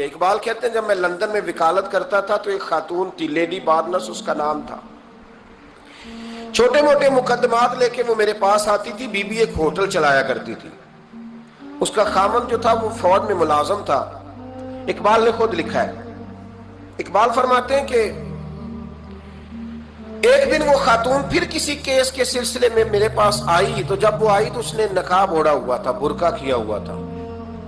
اقبال کہتے ہیں جب میں لندن میں وکالت کرتا تھا تو ایک خاتون تھی، لیڈی بارنس اس کا نام تھا. چھوٹے موٹے مقدمات لے کے وہ میرے پاس آتی تھی. بی بی ایک ہوٹل چلایا کرتی تھی. اس کا خامند جو تھا وہ فوج میں ملازم تھا. اقبال نے خود لکھا ہے، اقبال فرماتے ہیں کہ ایک دن وہ خاتون پھر کسی کیس کے سلسلے میں میرے پاس آئی، تو جب وہ آئی تو اس نے نقاب اوڑھا ہوا تھا، برقع کیا ہوا تھا.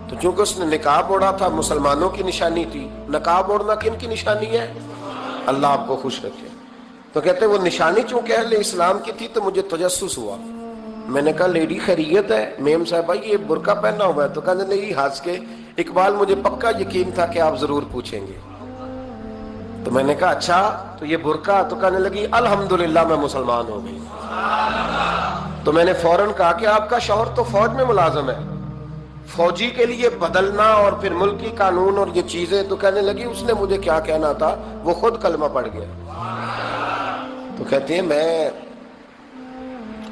تو چونکہ اس نے نقاب اوڑھا تھا مسلمانوں کی نشانی تھی. نقاب اوڑھنا کن کی نشانی ہے؟ اللہ آپ کو خوش رکھے. تو کہتے وہ نشانی چونکہ اہل اسلام کی تھی تو مجھے تجسس ہوا. میں نے کہا لیڈی خیریت ہے؟ میم صاحبہ یہ برقع پہنا ہوا ہے. تو کہنے لگی ہنس کے، اقبال مجھے پکا یقین تھا کہ آپ ضرور پوچھیں گے. تو میں نے کہا اچھا تو یہ برقع؟ تو کہنے لگی الحمدللہ میں مسلمان ہو گئی. تو میں نے فوراً کہا کہ آپ کا شوہر تو فوج میں ملازم ہے، فوجی کے لیے بدلنا اور پھر ملکی قانون اور یہ چیزیں. تو کہنے لگی اس نے مجھے کیا کہنا تھا، وہ خود کلمہ پڑھ گیا. تو کہتے ہیں میں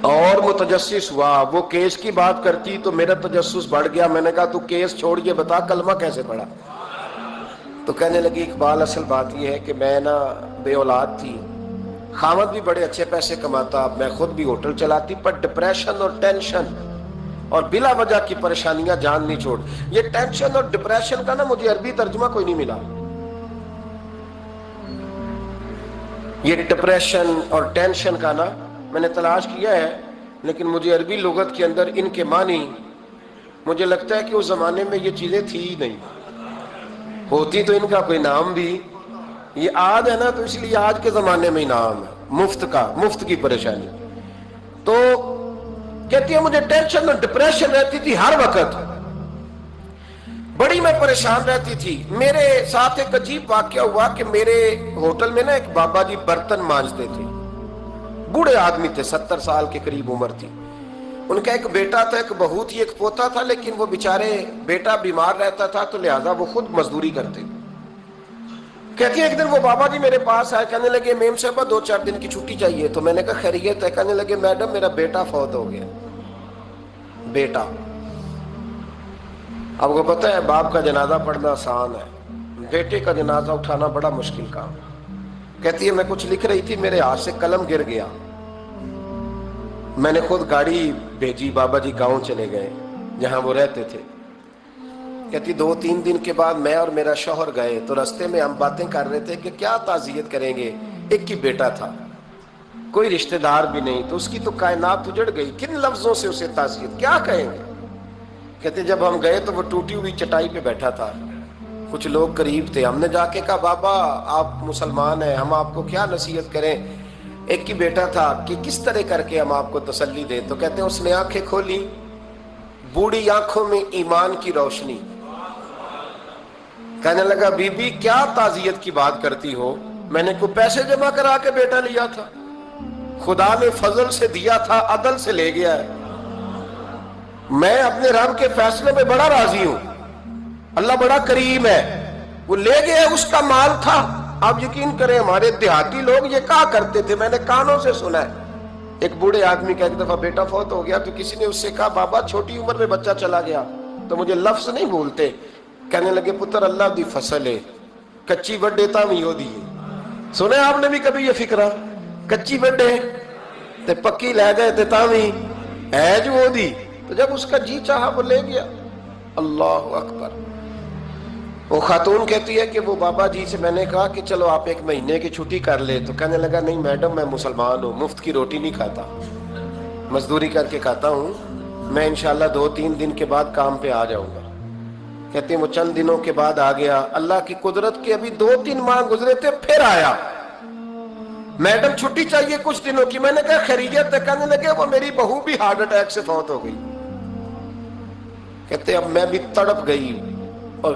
اور متجسس ہوا. وہ کیس کی بات کرتی تو میرا تجسس بڑھ گیا. میں نے کہا تو کیس چھوڑ یہ بتا کلمہ کیسے پڑھا؟ تو کہنے لگی اقبال اصل بات یہ ہے کہ میں نا بے اولاد تھی، خامد بھی بڑے اچھے پیسے کماتا، میں خود بھی ہوٹل چلاتی، پر ڈپریشن اور ٹینشن اور بلا وجہ کی پریشانیاں جان نہیں چھوڑ. یہ ٹینشن اور ڈپریشن کا نا مجھے عربی ترجمہ کوئی نہیں ملا. یہ ڈپریشن اور ٹینشن کا نا میں نے تلاش کیا ہے، لیکن مجھے عربی لغت کے اندر ان کے معنی مجھے لگتا ہے کہ اس زمانے میں یہ چیزیں تھی ہی نہیں. ہوتی تو ان کا کوئی نام بھی، یہ آج ہے نا تو اس لیے آج کے زمانے میں ہی نام ہے مفت کا، مفت کی پریشانی. تو کہتی ہے مجھے ٹینشن اور ڈپریشن رہتی تھی ہر وقت، بڑی میں پریشان رہتی تھی. میرے ساتھ ایک عجیب واقعہ ہوا کہ میرے ہوٹل میں نا ایک بابا جی برتن مانجتے تھے، بوڑھے آدمی تھے، 70 سال کے قریب عمر تھی. ان کا ایک بیٹا تھا، ایک بہو تھی، ایک پوتا تھا، لیکن وہ بیچارے بیٹا بیمار رہتا تھا تو لہذا وہ خود مزدوری کرتے. کہتی ہے ایک دن وہ بابا جی میرے پاس آئے، کہنے لگے میم صاحبہ 2-4 دن کی چھٹی چاہیے. تو میں نے کہا خیریت ہے؟ کہنے لگے میڈم میرا بیٹا فوت ہو گیا. بیٹا، اب کو پتہ ہے باپ کا جنازہ پڑھنا آسان ہے، بیٹے کا جنازہ اٹھانا بڑا مشکل کام. کہتی ہے میں کچھ لکھ رہی تھی، میرے ہاتھ سے قلم گر گیا. میں نے خود گاڑی بھیجی، بابا جی گاؤں چلے گئے جہاں وہ رہتے تھے. کہتی 2-3 دن کے بعد میں اور میرا شوہر گئے تو رستے میں ہم باتیں کر رہے تھے کہ کیا تعزیت کریں گے. ایک ہی بیٹا تھا، کوئی رشتہ دار بھی نہیں، تو اس کی تو کائنات اجڑ گئی، کن لفظوں سے اسے تعزیت کیا کہیں گے. کہتے جب ہم گئے تو وہ ٹوٹی ہوئی چٹائی پہ بیٹھا تھا، کچھ لوگ قریب تھے. ہم نے جا کے کہا بابا آپ مسلمان ہیں، ہم آپ کو کیا نصیحت کریں، ایک ہی بیٹا تھا، کہ کس طرح کر کے ہم آپ کو تسلی دیں. تو کہتے ہیں اس نے آنکھیں کھولی، بوڑھی آنکھوں میں ایمان کی روشنی. کہنے لگا بی بی کیا تعزیت کی بات کرتی ہو، میں نے کوئی پیسے جمع کرا کے بیٹا لیا تھا، خدا نے فضل سے دیا تھا، عدل سے لے گیا ہے. میں اپنے رب کے فیصلے میں بڑا راضی ہوں، اللہ بڑا کریم ہے، وہ لے گیا، اس کا مال تھا. آپ یقین کریں ہمارے دیہاتی لوگ یہ کہا کرتے تھے، میں نے کانوں سے سنا ہے. ایک بوڑھے آدمی کا ایک دفعہ بیٹا فوت ہو گیا تو کسی نے اس سے کہا بابا چھوٹی عمر میں بچہ چلا گیا تو مجھے لفظ نہیں بھولتے. کہنے لگے پتر اللہ دی فصل ہے، کچی وڈے تاویں ہو دی. سنے آپ نے بھی کبھی یہ فکرہ، کچی وڈے تے پکی لے گئے تے تاویں ہے جو ہو دی. تو جب اس کا جی چاہا وہ لے گیا. اللہ اکبر. وہ خاتون کہتی ہے کہ وہ بابا جی سے میں نے کہا کہ چلو آپ 1 مہینے کی چھٹی کر لے. تو کہنے لگا نہیں میڈم میں مسلمان ہوں، مفت کی روٹی نہیں کھاتا، مزدوری کر کے کھاتا ہوں، میں انشاءاللہ 2-3 دن کے بعد کام پہ آ جاؤں گا. کہتے ہیں وہ چند دنوں کے بعد آ گیا. اللہ کی قدرت کے ابھی 2-3 ماہ گزرے تھے پھر آیا. میڈم چھٹی چاہیے کچھ دنوں کی. میں نے کہا خیریت ہے؟ کہنے لگے وہ میری بہو بھی ہارٹ اٹیک سے فوت ہو گئی. کہتے اب میں بھی تڑپ گئی اور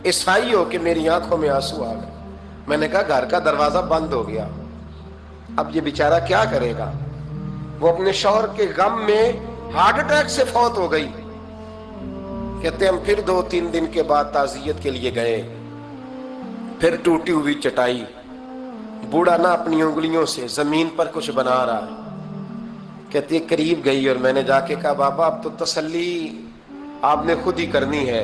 عیسائی ہو کہ میری آنکھوں میں آنسو آ گئے. میں نے کہا گھر کا دروازہ بند ہو گیا، اب یہ بیچارہ کیا کرے گا. وہ اپنے شوہر کے غم میں ہارٹ اٹیک سے فوت ہو گئی. کہتے ہم پھر 2-3 دن کے بعد تعزیت کے لیے گئے. پھر ٹوٹی ہوئی چٹائی، بوڑھا نہ اپنی انگلیوں سے زمین پر کچھ بنا رہا ہے. کہتی ہے قریب گئی اور میں نے جا کے کہا بابا اب تو تسلی آپ نے خود ہی کرنی ہے،